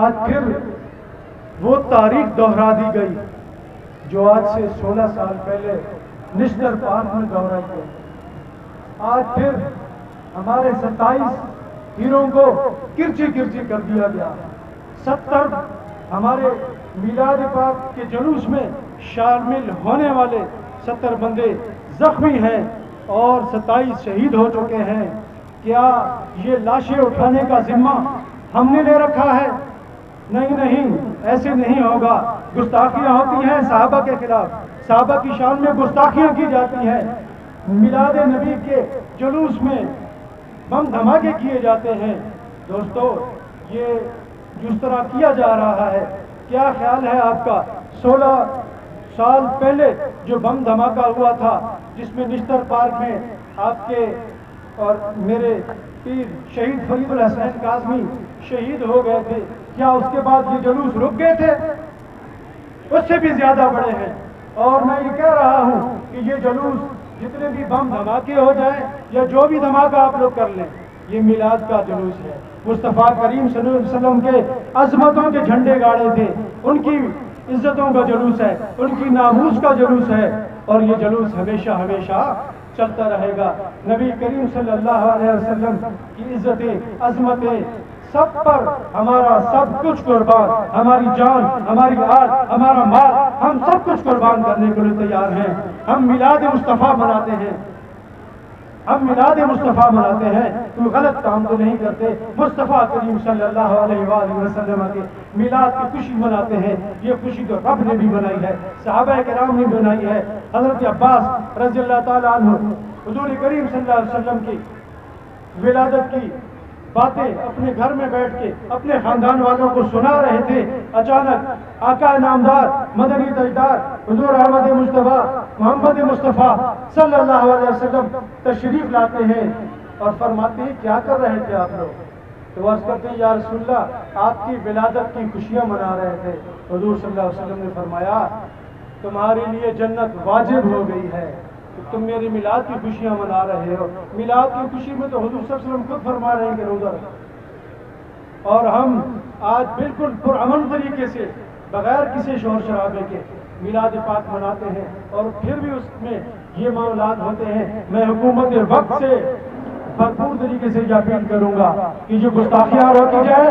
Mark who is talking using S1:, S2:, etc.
S1: آج پھر وہ تاریخ دہرا دی گئی جو آج سے 16 سال پہلے نشتر پارک میں دہرائی گئی۔ آج پھر ہمارے 27 ہیروں کو کرچی کرچی کر دیا گیا۔ 70 ہمارے میلاد پاک کے جلوس میں شامل ہونے والے 70 بندے زخمی ہیں اور 27 شہید ہو چکے ہیں۔ کیا یہ لاشیں اٹھانے کا ذمہ ہم نے لے رکھا ہے؟ نہیں نہیں، ایسے نہیں ہوگا۔ گستاخیاں ہوتی ہیں صحابہ کے خلاف، صحابہ کی شان میں گستاخیاں کی جاتی ہیں، میلاد نبی کے جلوس میں بم دھماکے کیے جاتے ہیں۔ دوستو، یہ جس طرح کیا جا رہا ہے، کیا خیال ہے آپ کا؟ 16 سال پہلے جو بم دھماکہ ہوا تھا جس میں نشتر پارک میں آپ کے اور میرے پیر شہید فرید الحسین کاظمی شہید ہو گئے تھے، کیا اس کے بعد یہ جلوس رک گئے تھے؟ اس سے بھی زیادہ بڑے ہیں۔ اور میں یہ کہہ رہا ہوں کہ یہ جلوس جتنے بھی بم دھماکے ہو جائیں یا جو بھی دھماکہ آپ لوگ کر لیں، یہ میلاد کا جلوس ہے۔ مصطفیٰ کریم صلی اللہ علیہ وسلم کے عظمتوں کے جھنڈے گاڑے تھے، ان کی عزتوں کا جلوس ہے، ان کی ناموس کا جلوس ہے، اور یہ جلوس ہمیشہ ہمیشہ چلتا رہے گا۔ نبی کریم صلی اللہ علیہ وسلم کی عزتیں، عظمتیں، سب پر ہمارا سب کچھ قربان، ہماری جان، ہماری آل، ہمارا مال، ہم سب کچھ قربان کرنے کے لیے تیار ہیں۔ ہم میلاد مصطفیٰ مناتے ہیں، ہم میلاد مصطفیٰ مناتے ہیں، کوئی غلط کام تو نہیں کرتے۔ مصطفیٰ کریم صلی اللہ علیہ وآلہ وسلم کے میلاد کی خوشی مناتے ہیں۔ یہ خوشی تو رب نے بھی بنائی ہے، صحابہ کرام نے بنائی ہے۔ حضرت عباس رضی اللہ تعالیٰ عنہ حضور کریم صلی اللہ علیہ وسلم کی ولادت کی باتیں اپنے گھر میں بیٹھ کے اپنے خاندان والوں کو سنا رہے تھے۔ اچانک آقا نامدار مدنی تاجدار حضور احمد مصطفیٰ محمد مصطفیٰ صلی اللہ علیہ وسلم تشریف لاتے ہیں اور فرماتے ہیں کیا کر رہے تھے آپ لوگ؟ تو عرض کرتے ہیں یا رسول اللہ آپ کی ولادت کی خوشیاں منا رہے تھے۔ حضور صلی اللہ علیہ وسلم نے فرمایا تمہارے لیے جنت واجب ہو گئی ہے، تم میری میلاد کی خوشیاں منا رہے ہو۔ میلاد کی خوشی میں تو حضور صلی اللہ علیہ وسلم خود فرما رہے ہیں کہ روزہ رکھو، اور ہم آج بالکل پرامن طریقے سے بغیر کسی شور شرابے کے میلاد پاک مناتے ہیں، اور پھر بھی اس میں یہ معاملات ہوتے ہیں۔ میں حکومت وقت سے بھرپور طریقے سے یہ اپیل کروں گا کہ جو گستاخیاں روکی جائے،